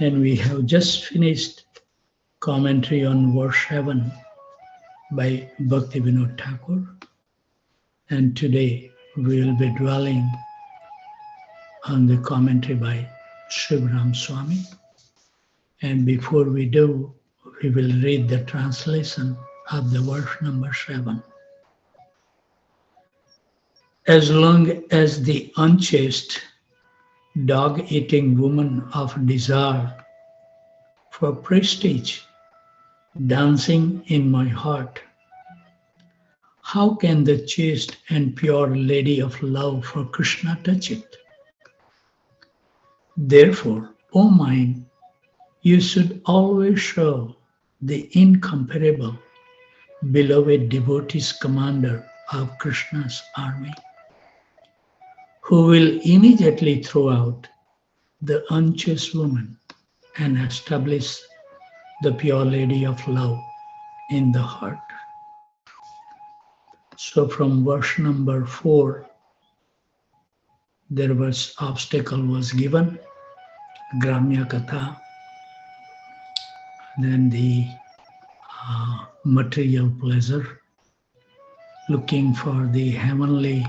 And we have just finished commentary on verse 7 by Bhaktivinoda Thakur. And today we will be dwelling on the commentary by Shivram Swami. And before we do, we will read the translation of the verse number 7. As long as the unchaste, dog-eating woman of desire for prestige dancing in my heart, how can the chaste and pure lady of love for Krishna touch it? Therefore, O mind, you should always show the incomparable beloved devotee's commander of Krishna's army, who will immediately throw out the unchaste woman and establish the pure lady of love in the heart. So from verse number 4, there was obstacle was given, Gramya Katha, then the material pleasure, looking for the heavenly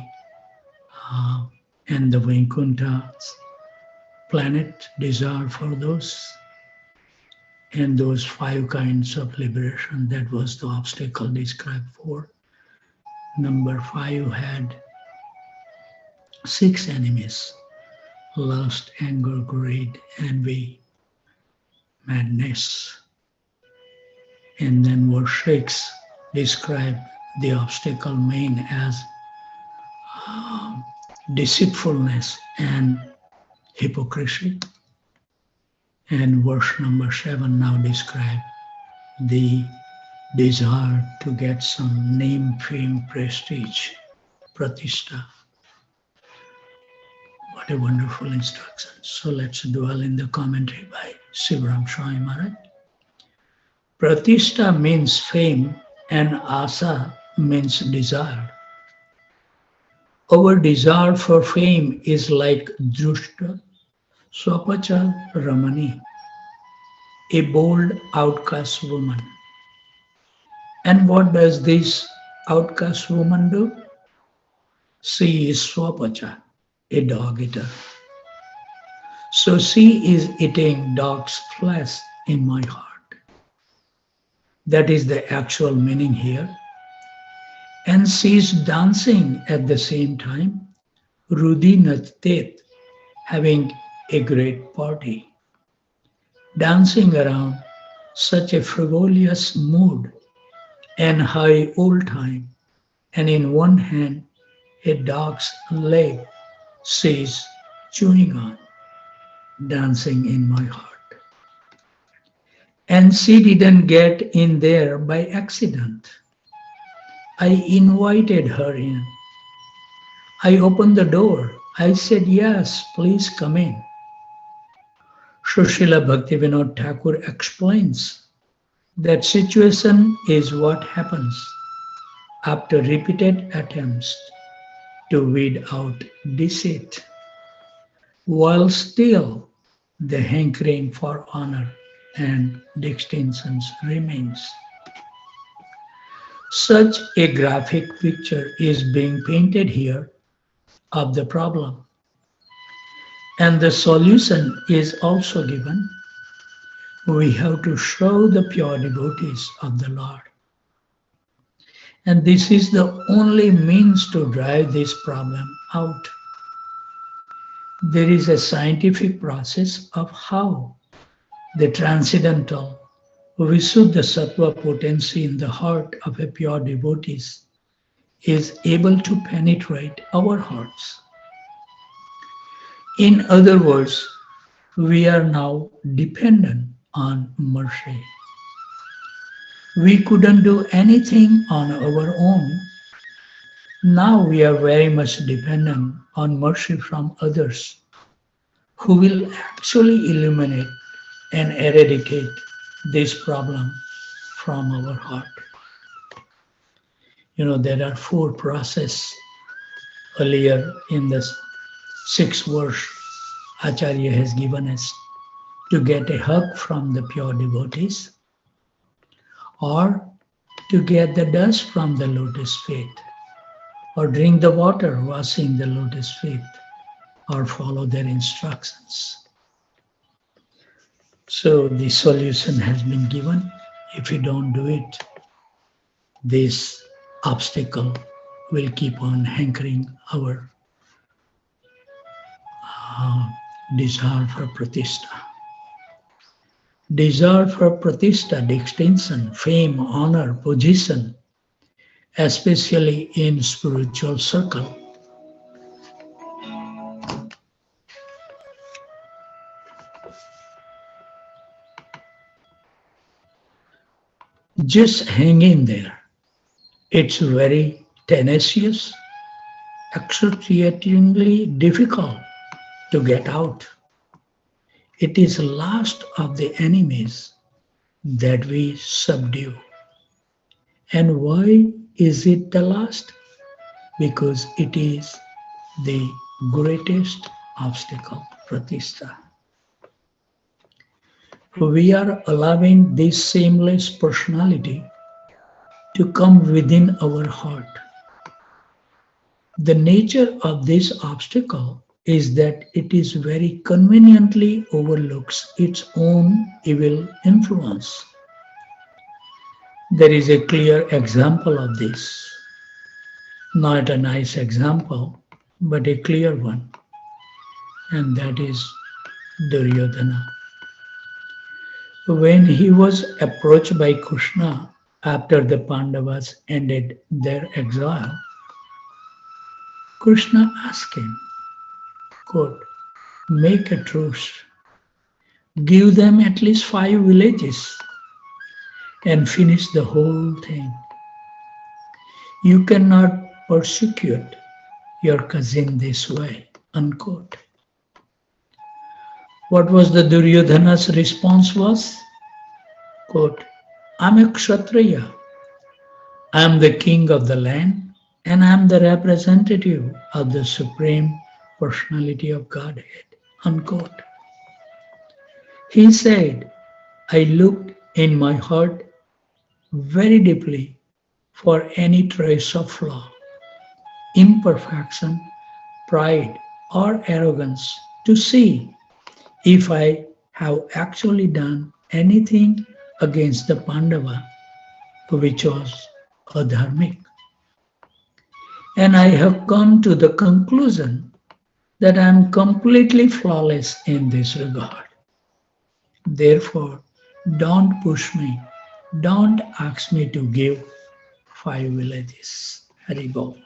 and the Vaikuntha planet, desire for those, and those 5 kinds of liberation. That was the obstacle described for. Number 5 had 6 enemies: lust, anger, greed, envy, madness. And then verse 6 described the obstacle main as deceitfulness and hypocrisy. And verse number 7 now describes the desire to get some name, fame, prestige, pratishtha. What a wonderful instruction. So let's dwell in the commentary by Shivram Swami Maharaj. Pratishtha means fame and asa means desire. Our desire for fame is like Drushta Swapacha Ramani, a bold outcast woman. And what does this outcast woman do? She is Swapacha, a dog eater. So she is eating dog's flesh in my heart. That is the actual meaning here. And she is dancing at the same time, Rudi Natet, having a great party, dancing around such a frivolous mood and high old time, and in one hand a dog's leg she is chewing on, dancing in my heart. And she didn't get in there by accident. I invited her in. I opened the door. I said, yes, please come in. Srila Bhaktivinoda Thakur explains that situation is what happens after repeated attempts to weed out deceit, while still the hankering for honor and distinctions remains. Such a graphic picture is being painted here of the problem. And the solution is also given. We have to show the pure devotees of the Lord. And this is the only means to drive this problem out. There is a scientific process of how the transcendental Visuddha Sattva potency in the heart of a pure devotee is able to penetrate our hearts. In other words, we are now dependent on mercy. We couldn't do anything on our own. Now we are very much dependent on mercy from others who will actually illuminate and eradicate this problem from our heart. You know, there are 4 processes earlier in the 6th verse Acharya has given us. to get a hug from the pure devotees, or to get the dust from the lotus feet, or drink the water washing the lotus feet, or follow their instructions. So the solution has been given. If you don't do it, this obstacle will keep on hankering our desire for pratishtha. Desire for pratishtha, distinction, fame, honor, position, especially in spiritual circle, just hang in there. It's very tenacious, excruciatingly difficult to get out. It is the last of the enemies that we subdue. And why is it the last? Because it is the greatest obstacle, pratishtha. We are allowing this shameless personality to come within our heart. The nature of this obstacle is that it is very conveniently overlooks its own evil influence. There is a clear example of this. Not a nice example, but a clear one, and that is Duryodhana. When he was approached by Krishna after the Pandavas ended their exile, Krishna asked him, quote, make a truce, give them at least 5 villages, and finish the whole thing. You cannot persecute your cousin this way, unquote. What was the Duryodhana's response was? Quote, I'm a Kshatriya. I am the king of the land, and I am the representative of the Supreme Personality of Godhead, unquote. He said, I looked in my heart very deeply for any trace of flaw, imperfection, pride, or arrogance to see if I have actually done anything against the Pandava which was adharmic. And I have come to the conclusion that I am completely flawless in this regard. Therefore, don't push me, don't ask me to give 5 villages. Haribol.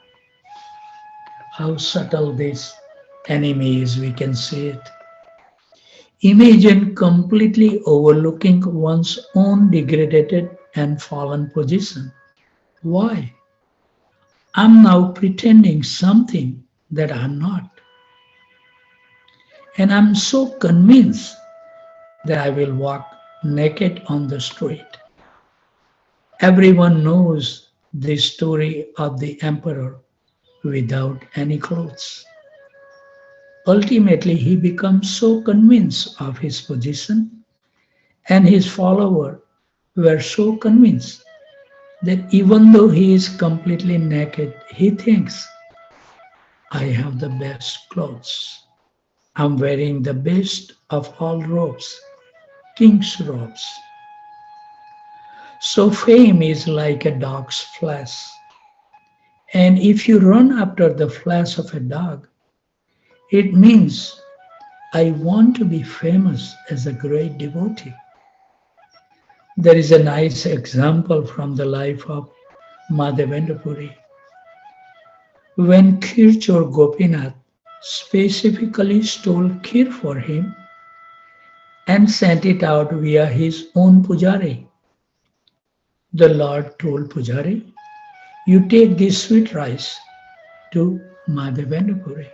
How subtle this enemy is, we can see it. Imagine completely overlooking one's own degraded and fallen position. Why? I'm now pretending something that I'm not. And I'm so convinced that I will walk naked on the street. Everyone knows the story of the emperor without any clothes. Ultimately, he becomes so convinced of his position, and his followers were so convinced that even though he is completely naked, he thinks, I have the best clothes. I'm wearing the best of all robes, king's robes. So fame is like a dog's flesh. And if you run after the flesh of a dog, it means I want to be famous as a great devotee. There is a nice example from the life of Madhavendra Puri. When Kirchor Gopinath specifically stole kheer for him and sent it out via his own pujari, the Lord told pujari, you take this sweet rice to Madhavendra Puri.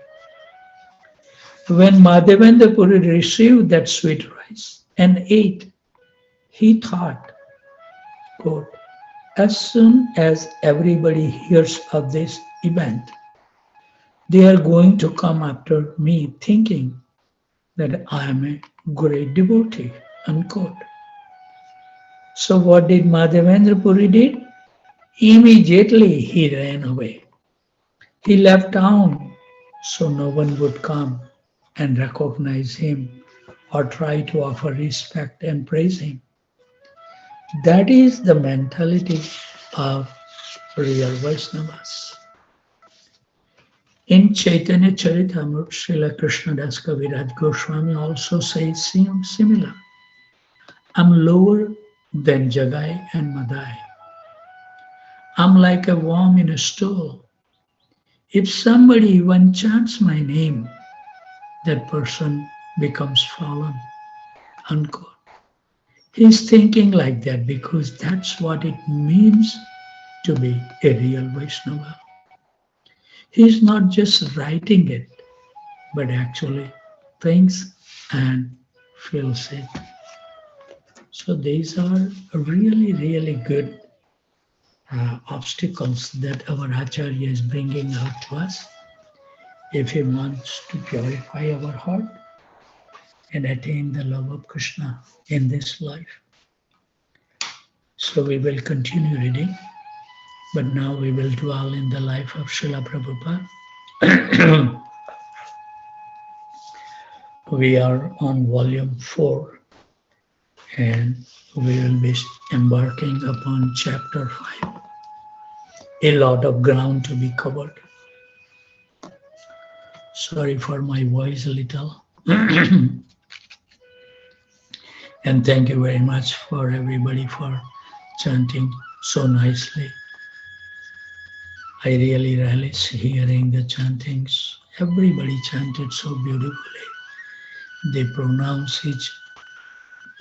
When Madhavendra Puri received that sweet rice and ate, he thought, quote, as soon as everybody hears of this event, they are going to come after me thinking that I am a great devotee, unquote. So what did Madhavendra Puri did? Immediately he ran away. He left town so no one would come and recognize him or try to offer respect and praise him. That is the mentality of real Vaishnavas. In Chaitanya Charitamrita, Srila Krishnadas Kaviraj Goswami also says similar. I'm lower than Jagai and Madai. I'm like a worm in a stool. If somebody even chants my name, that person becomes fallen. Unquote. He's thinking like that because that's what it means to be a real Vaishnava. He's not just writing it, but actually thinks and feels it. So these are really, really good obstacles that our Acharya is bringing out to us if he wants to purify our heart and attain the love of Krishna in this life. So we will continue reading, but now we will dwell in the life of Srila Prabhupada. We are on volume 4 and we will be embarking upon chapter 5. A lot of ground to be covered. Sorry for my voice a little. And thank you very much for everybody for chanting so nicely. I really relish hearing the chantings. Everybody chanted so beautifully. They pronounce each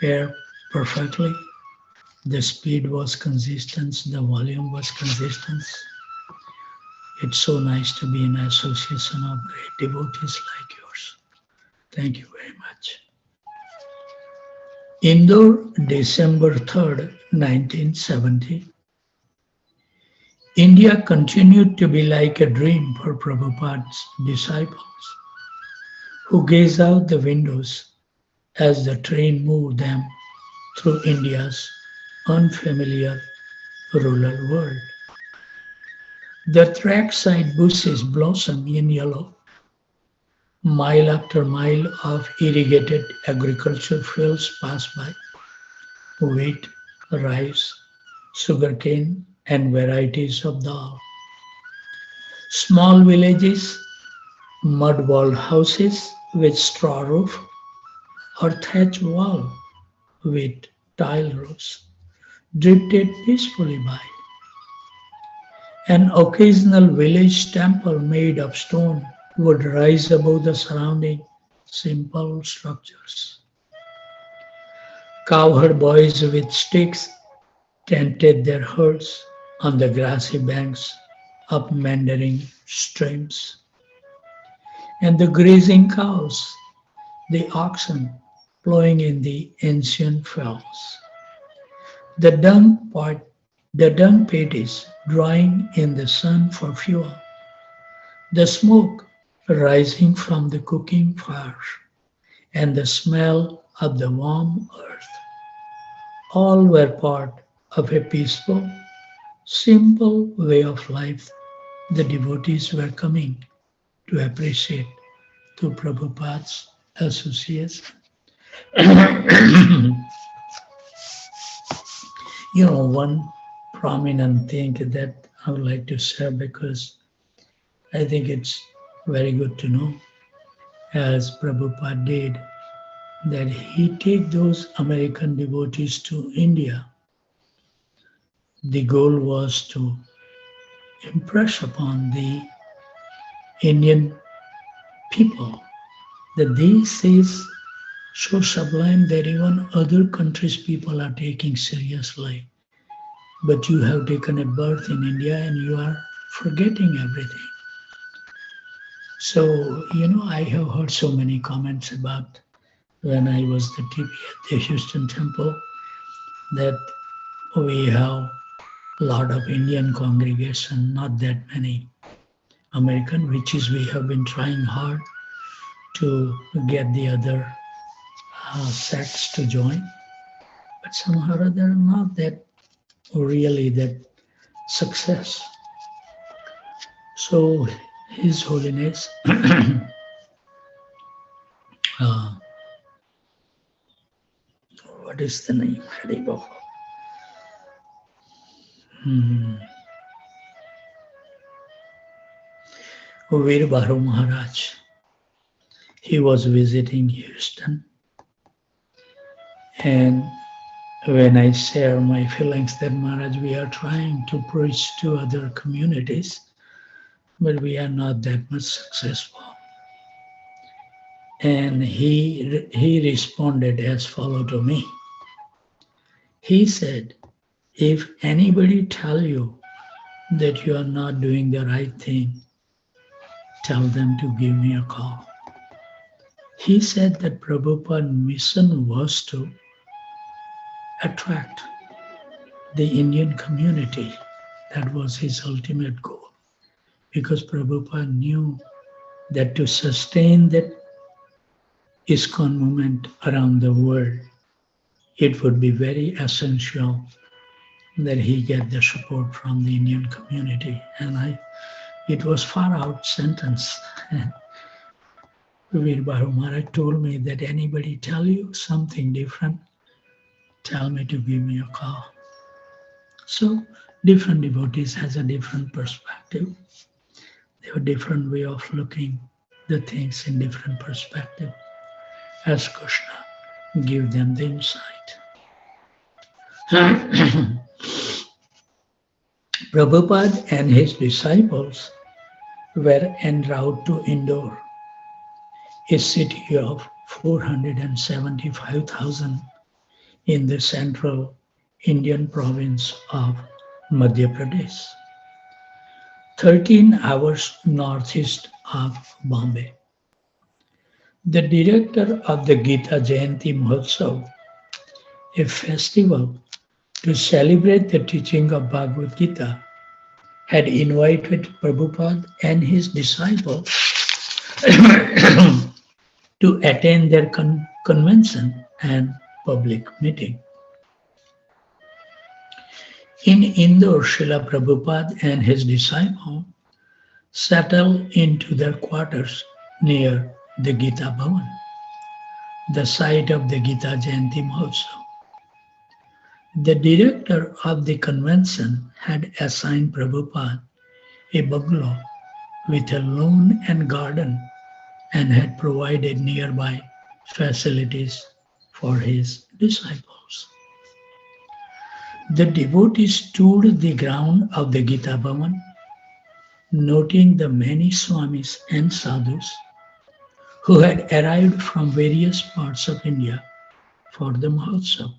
pair perfectly. The speed was consistent, the volume was consistent. It's so nice to be in association of great devotees like yours. Thank you very much. Indore, December 3rd, 1970. India continued to be like a dream for Prabhupada's disciples, who gazed out the windows as the train moved them through India's unfamiliar rural world. The trackside bushes blossom in yellow. Mile after mile of irrigated agriculture fields pass by. Wheat, rice, sugarcane, and varieties of dal. Small villages, mud-walled houses with straw roof or thatch wall with tile roofs drifted peacefully by. An occasional village temple made of stone would rise above the surrounding simple structures. Cowherd boys with sticks tended their herds on the grassy banks of meandering streams. And the grazing cows, the oxen plowing in the ancient fields. The dung pitties drying in the sun for fuel. The smoke rising from the cooking fires and the smell of the warm earth. All were part of a peaceful, simple way of life the devotees were coming to appreciate through Prabhupada's association. One prominent thing that I would like to share because I think it's very good to know, as Prabhupada did, that he take those American devotees to India. The goal was to impress upon the Indian people that this is so sublime that even other countries' people are taking seriously. But you have taken a birth in India and you are forgetting everything. So, I have heard so many comments about when I was the TP at the Houston Temple that we have a lot of Indian congregation, not that many American, which is we have been trying hard to get the other sects to join, but somehow or other not that really that success. So His Holiness, uh, what is the name? Haribo. Hmm. Veer Baru Maharaj. He was visiting Houston, and when I share my feelings that Maharaj, we are trying to preach to other communities, but we are not that much successful. And he responded as follow to me. He said, if anybody tell you that you are not doing the right thing, tell them to give me a call. He said that Prabhupada's mission was to attract the Indian community. That was his ultimate goal. Because Prabhupada knew that to sustain that ISKCON movement around the world, it would be very essential that he get the support from the Indian community. And it was far out sentence. Veer Baru Maharaj told me that anybody tell you something different, tell me to give me a call. So different devotees has a different perspective. They have a different way of looking the things in different perspective. As Krishna give them the insight. Prabhupada and his disciples were en route to Indore, a city of 475,000 in the central Indian province of Madhya Pradesh, 13 hours northeast of Bombay. The director of the Gita Jayanti Mahotsav, a festival to celebrate the teaching of Bhagavad Gita, had invited Prabhupada and his disciples to attend their convention and public meeting. In Indore, Srila Prabhupada and his disciples settled into their quarters near the Gita Bhavan, the site of the Gita Jayanti Mahotsav. The director of the convention had assigned Prabhupada a bungalow with a lawn and garden and had provided nearby facilities for his disciples. The devotees toured the ground of the Gita Bhavan, noting the many swamis and sadhus who had arrived from various parts of India for the Mahotsav.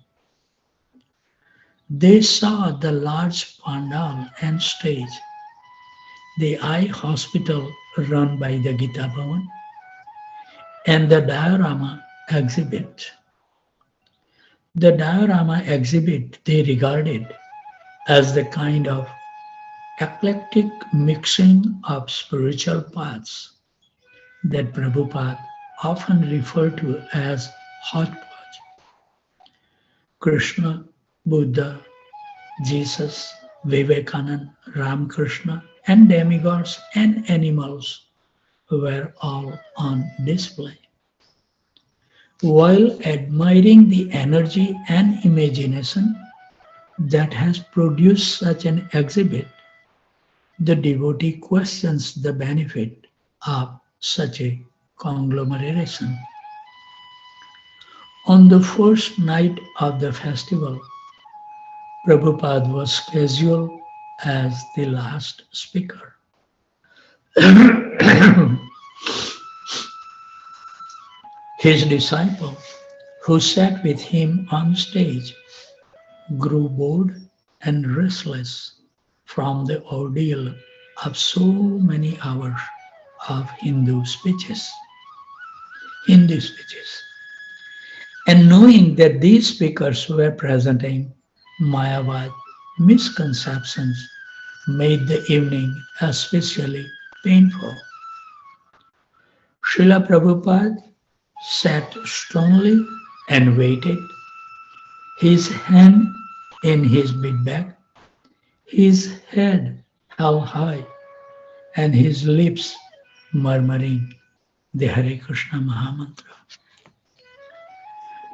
They saw the large pandal and stage, the eye hospital run by the Gita Bhavan, and the diorama exhibit. The diorama exhibit they regarded as the kind of eclectic mixing of spiritual paths that Prabhupada often referred to as hodgepodge. Krishna, Buddha, Jesus, Vivekananda, Ramakrishna, and demigods and animals were all on display. While admiring the energy and imagination that has produced such an exhibit, the devotee questions the benefit of such a conglomeration. On the first night of the festival, Prabhupada was scheduled as the last speaker. His disciple, who sat with him on stage, grew bored and restless from the ordeal of so many hours of Hindu speeches. And knowing that these speakers were presenting Mayavad misconceptions made the evening especially painful. Srila Prabhupada sat sternly and waited, his hand in his bead bag, his head held high, and his lips murmuring the Hare Krishna Mahamantra.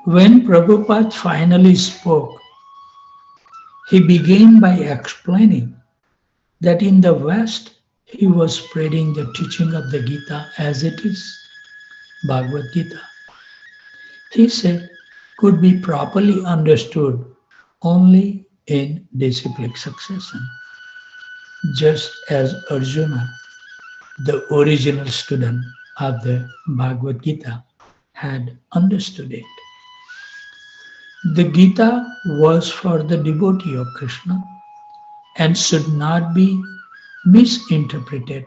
When Prabhupada finally spoke, he began by explaining that in the West he was spreading the teaching of the Gita as it is, Bhagavad Gita. He said could be properly understood only in disciplic succession, just as Arjuna, the original student of the Bhagavad Gita, had understood it. The Gita was for the devotee of Krishna and should not be misinterpreted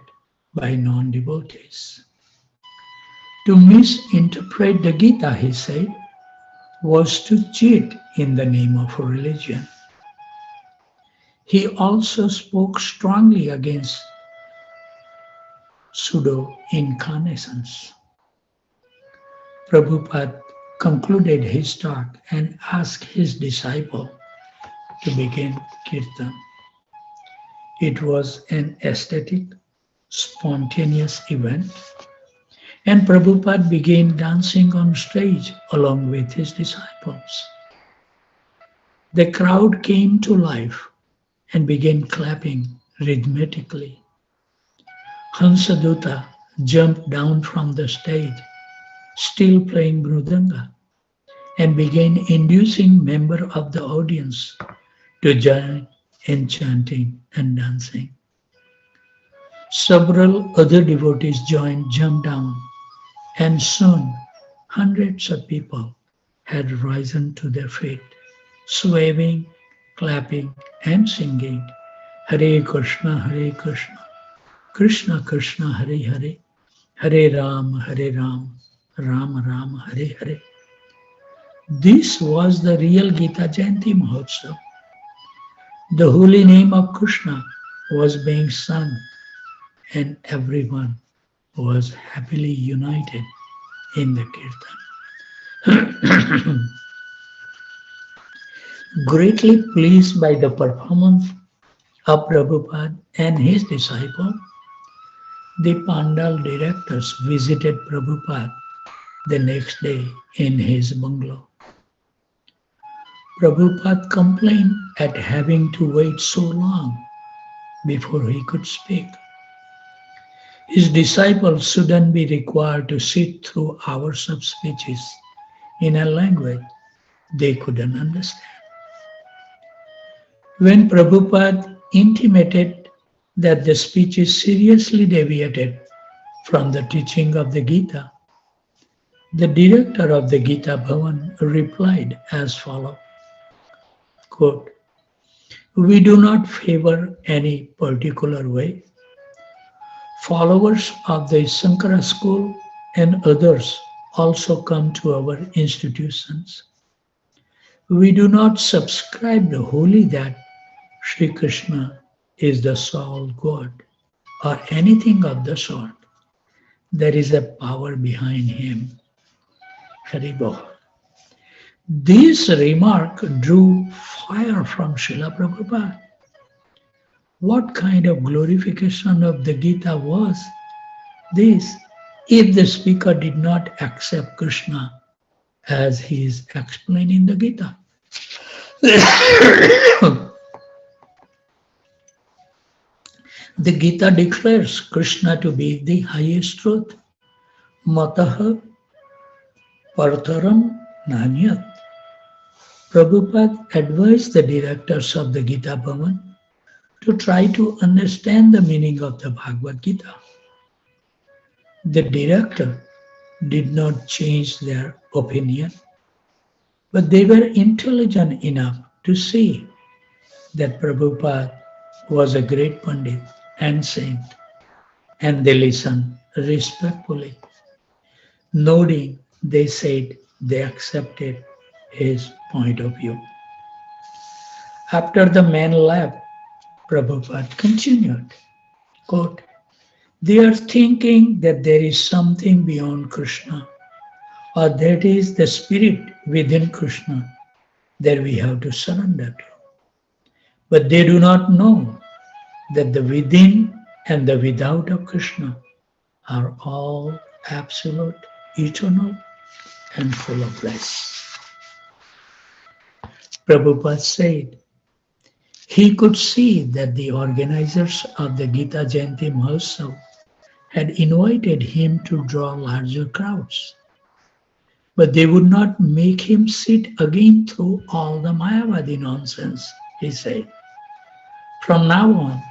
by non-devotees. To misinterpret the Gita, he said, was to cheat in the name of religion. He also spoke strongly against pseudo-incarnations. Prabhupada concluded his talk and asked his disciple to begin kirtan. It was an aesthetic, spontaneous event, and Prabhupada began dancing on stage along with his disciples. The crowd came to life and began clapping rhythmically. Hansadutta jumped down from the stage, still playing mridanga, and began inducing members of the audience to join in chanting and dancing. Several other devotees jumped down, and soon hundreds of people had risen to their feet, swaying, clapping, and singing Hare Krishna, Krishna Krishna, Hare Ram, Rama Rama, Hare Hare. This was the real Gita Jayanti Mahotsav. The holy name of Krishna was being sung, and everyone was happily united in the kirtan. Greatly pleased by the performance of Prabhupada and his disciple, the Pandal directors visited Prabhupada the next day in his bungalow. Prabhupada complained at having to wait so long before he could speak. His disciples shouldn't be required to sit through hours of speeches in a language they couldn't understand. When Prabhupada intimated that the speeches seriously deviated from the teaching of the Gita, the director of the Gita Bhavan replied as follows, quote, "We do not favor any particular way. Followers of the Sankara school and others also come to our institutions. We do not subscribe wholly that Sri Krishna is the sole God or anything of the sort. There is a power behind him." Haribol. This remark drew fire from Srila Prabhupada. What kind of glorification of the Gita was this if the speaker did not accept Krishna as he is explained in the Gita? The Gita declares Krishna to be the highest truth. Mataha Partaram Nanyat. Prabhupada advised the directors of the Gita Bhavan to try to understand the meaning of the Bhagavad Gita. The director did not change their opinion, but they were intelligent enough to see that Prabhupada was a great Pandit and saint, and they listened respectfully. Nodding, they said they accepted his point of view. After the man left, Prabhupada continued, quote, "They are thinking that there is something beyond Krishna or that is the spirit within Krishna that we have to surrender to. But they do not know that the within and the without of Krishna are all absolute, eternal, and full of bliss. Prabhupada said he could see that the organizers of the Gita Jayanti Mahotsav had invited him to draw larger crowds, but they would not make him sit again through all the Mayavadi nonsense, he said. From now on,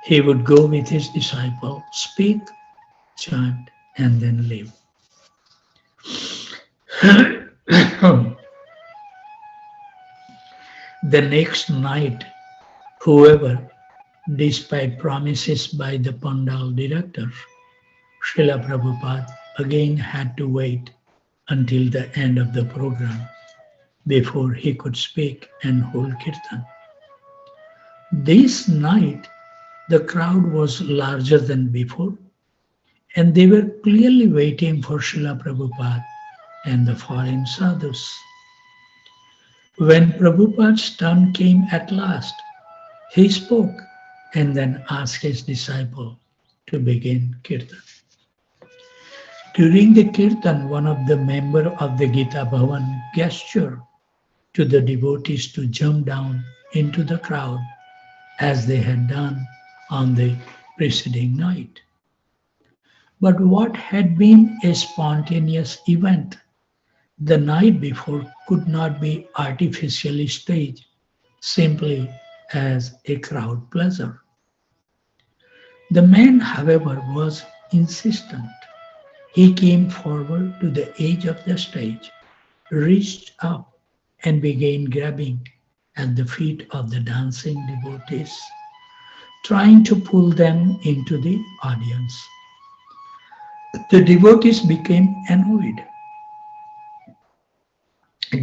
he would go with his disciple, speak, chant, and then leave. The next night, whoever, despite promises by the Pandal director, Srila Prabhupada again had to wait until the end of the program before he could speak and hold kirtan. This night, the crowd was larger than before, and they were clearly waiting for Srila Prabhupada and the foreign sadhus. When Prabhupada's turn came at last, he spoke and then asked his disciple to begin kirtan. During the kirtan, one of the members of the Gita Bhavan gestured to the devotees to jump down into the crowd as they had done on the preceding night. But what had been a spontaneous event the night before could not be artificially staged simply as a crowd pleasure. The man, however, was insistent. He came forward to the edge of the stage, reached up, and began grabbing at the feet of the dancing devotees, trying to pull them into the audience. The devotees became annoyed.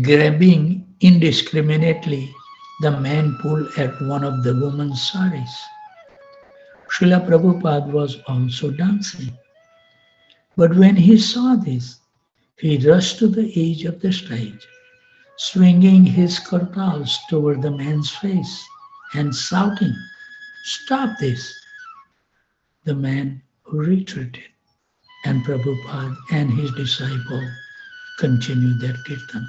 Grabbing indiscriminately, the man pulled at one of the woman's saris. Srila Prabhupada was also dancing. But when he saw this, he rushed to the edge of the stage, swinging his kartals toward the man's face and shouting, "Stop this!" The man retreated, and Prabhupada and his disciple continued their kirtan.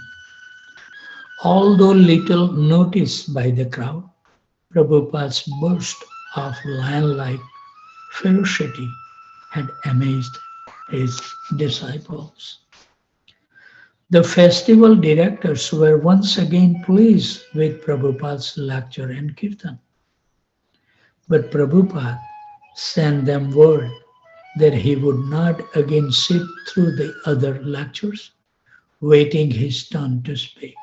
Although little noticed by the crowd, Prabhupada's burst of lion-like ferocity had amazed his disciples. The festival directors were once again pleased with Prabhupada's lecture and kirtan. But Prabhupada sent them word that he would not again sit through the other lectures, waiting his turn to speak.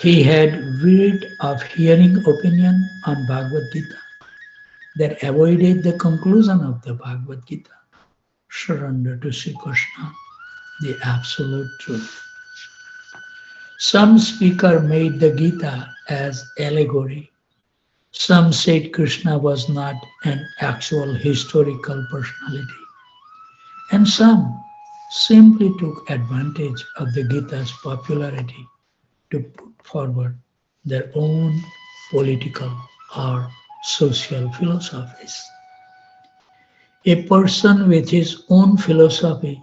He had wearied of hearing opinion on Bhagavad Gita that avoided the conclusion of the Bhagavad Gita, surrender to Sri Krishna, the absolute truth. Some speaker made the Gita as allegory. Some said Krishna was not an actual historical personality. And some simply took advantage of the Gita's popularity to put forward their own political or social philosophies. A person with his own philosophy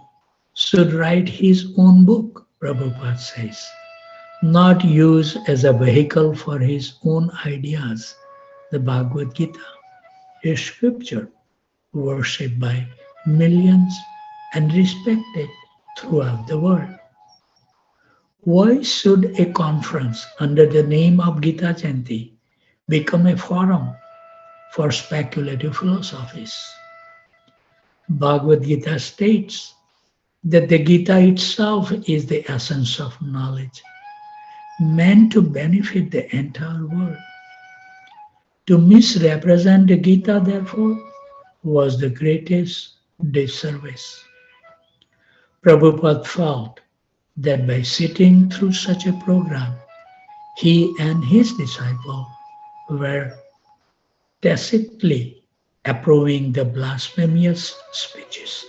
should write his own book, Prabhupada says, not use as a vehicle for his own ideas the Bhagavad Gita, a scripture worshipped by millions and respected throughout the world. Why should a conference under the name of Gita Jayanti become a forum for speculative philosophies? Bhagavad Gita states that the Gita itself is the essence of knowledge, meant to benefit the entire world. To misrepresent the Gita, therefore, was the greatest disservice. Prabhupada felt that by sitting through such a program, he and his disciple were tacitly approving the blasphemous speeches.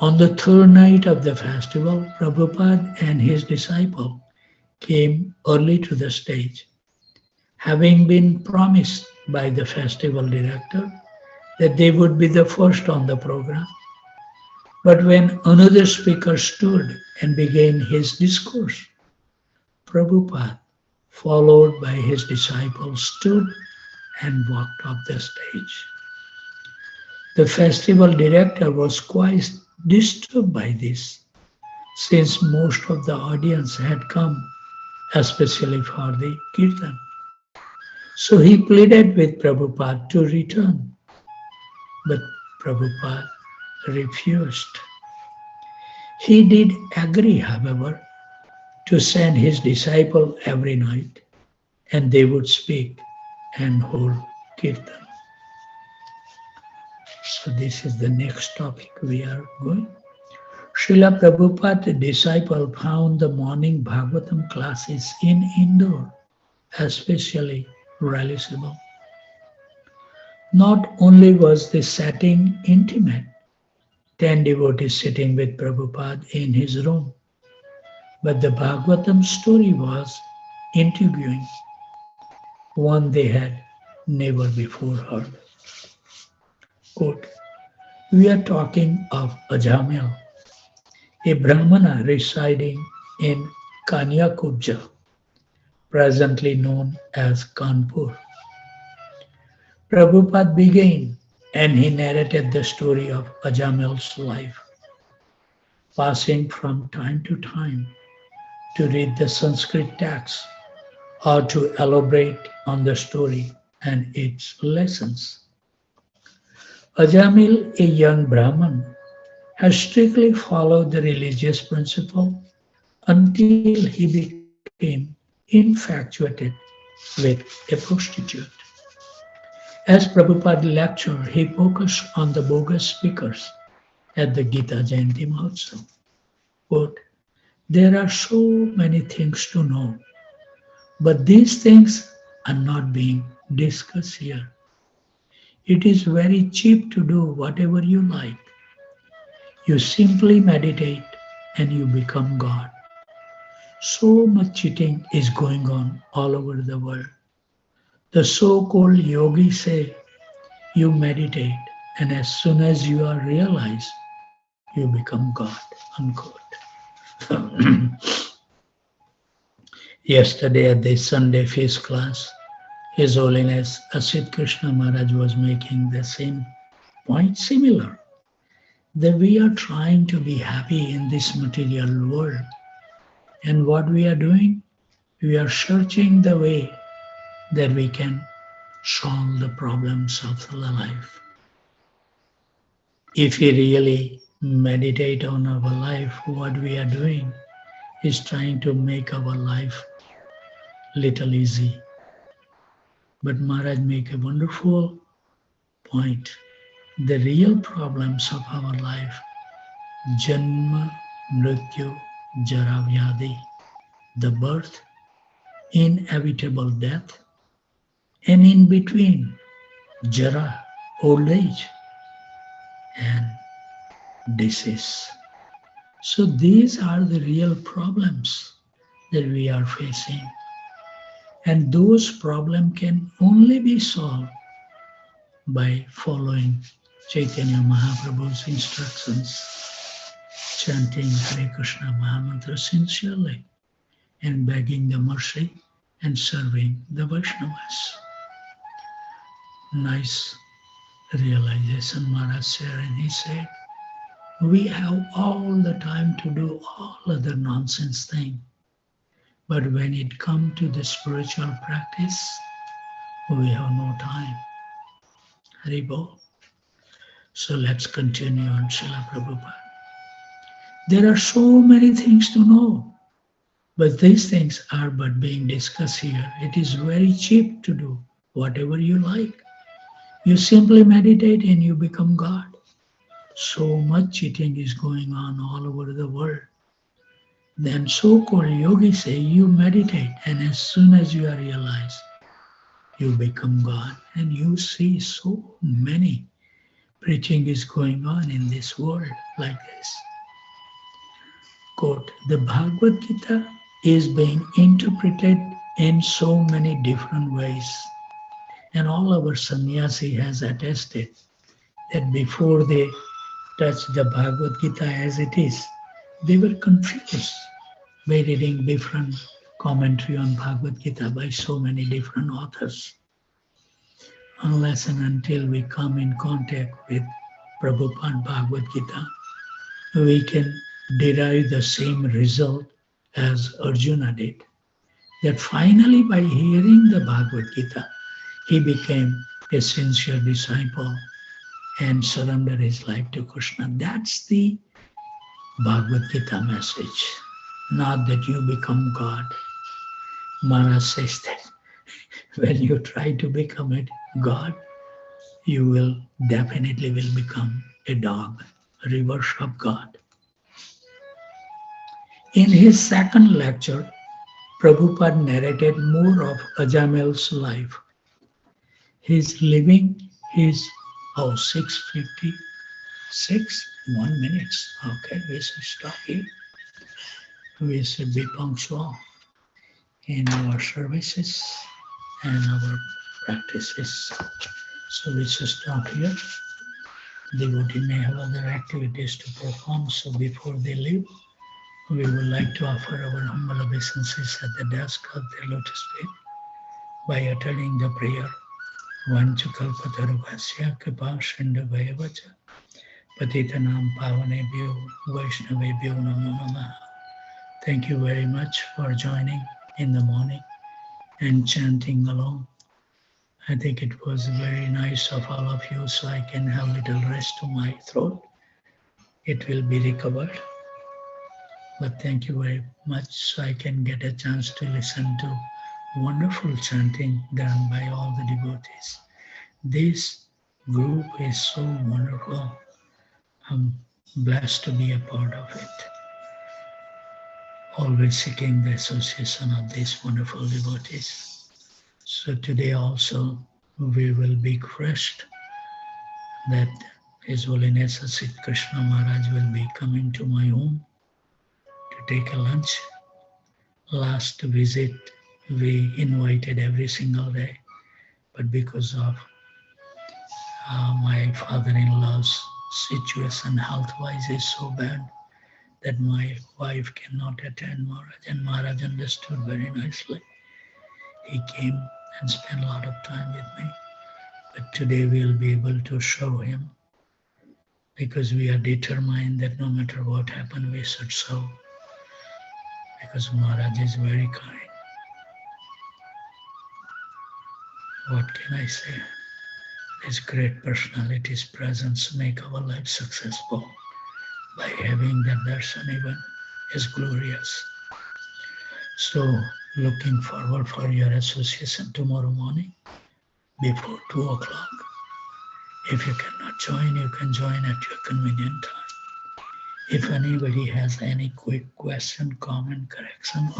On the third night of the festival, Prabhupada and his disciple came early to the stage, having been promised by the festival director that they would be the first on the program. But when another speaker stood and began his discourse, Prabhupada, followed by his disciples, stood and walked off the stage. The festival director was quite disturbed by this, since most of the audience had come especially for the kirtan. So he pleaded with Prabhupada to return, but Prabhupada refused. He did agree, however, to send his disciple every night, and they would speak and hold kirtan. So this is the next topic we are going. Srila Prabhupada's disciple found the morning Bhagavatam classes in Indore especially realizable. Not only was the setting intimate, 10 devotees sitting with Prabhupada in his room, but the Bhagavatam story was intriguing, one they had never before heard. Quote, we are talking of Ajamil, a Brahmana residing in Kanyakubja, presently known as Kanpur. Prabhupada began and he narrated the story of Ajamil's life, passing from time to time to read the Sanskrit text or to elaborate on the story and its lessons. Ajamil, a young Brahmin, has strictly followed the religious principle until he became infatuated with a prostitute. As Prabhupada lectured, he focused on the bogus speakers at the Gita Jayanti Mahotsav. Quote, there are so many things to know, but these things are not being discussed here. It is very cheap to do whatever you like. You simply meditate and you become God. So much cheating is going on all over the world. The so-called yogis say you meditate and as soon as you are realized, you become God, unquote. Yesterday at the Sunday feast class, His Holiness Asit Krishna Maharaj was making the same point, similar, that we are trying to be happy in this material world. And what we are doing? We are searching the way that we can solve the problems of the life. If we really meditate on our life, what we are doing is trying to make our life little easy. But Maharaj make a wonderful point. The real problems of our life, Janma, Mrityu, Jara, Vyadi, the birth, inevitable death, and in between, Jara, old age, and disease. So these are the real problems that we are facing. And those problems can only be solved by following Chaitanya Mahaprabhu's instructions, chanting Hare Krishna Mahamantra sincerely, and begging the mercy and serving the Vaishnavas. Nice realization Maharaj said, and he said, we have all the time to do all other nonsense things. But when it comes to the spiritual practice, we have no time. Haribol. So let's continue on Srila Prabhupada. There are so many things to know, but these things are but being discussed here. It is very cheap to do whatever you like. You simply meditate and you become God. So much cheating is going on all over the world. Then so-called yogis say you meditate and as soon as you are realized, you become God. And you see so many Preaching is going on in this world like this. Quote, the Bhagavad Gita is being interpreted in so many different ways. And all our sannyasi has attested that before they touched the Bhagavad Gita as it is, they were confused by reading different commentary on Bhagavad Gita by so many different authors. Unless and until we come in contact with Prabhupada Bhagavad Gita, we can derive the same result as Arjuna did. That finally, by hearing the Bhagavad Gita, he became a sincere disciple and surrendered his life to Krishna. That's the Bhagavad Gita message, not that you become God. Maharaj says that when you try to become a God, you will definitely will become a dog, a reverse of God. In his second lecture, Prabhupada narrated more of Ajamel's life. His living his 6:56, 1 minute. Okay, we should stop here. We should be punctual in our services and our practices. So we should stop here. Devotee may have other activities to perform, so before they leave, we would like to offer our humble obeisances at the desk of the lotus feet by uttering the prayer. Vanchakalpatarubhasya kripa sindhavayavacha patitanam pavanebhyo vaishnavebhyo namo namaha. Thank you very much for joining in the morning and chanting along. I think it was very nice of all of you, so I can have little rest to my throat. It will be recovered. But thank you very much, so I can get a chance to listen to wonderful chanting done by all the devotees. This group is so wonderful. I'm blessed to be a part of it. Always seeking the association of these wonderful devotees. So today also we will be crushed that His Holiness Sid Krishna Maharaj will be coming to my home to take a lunch. Last visit we invited every single day, but because of my father-in-law's situation health-wise is so bad that my wife cannot attend Maharaj, and Maharaj understood very nicely. He came and spent a lot of time with me, but today we'll be able to show him, because we are determined that no matter what happens, we should show, because Maharaj is very kind. What can I say? His great personality's presence make our life successful. By having that darshan even is glorious. So looking forward for your association tomorrow morning before 2 o'clock. If you cannot join, you can join at your convenient time. If anybody has any quick question, comment, correction,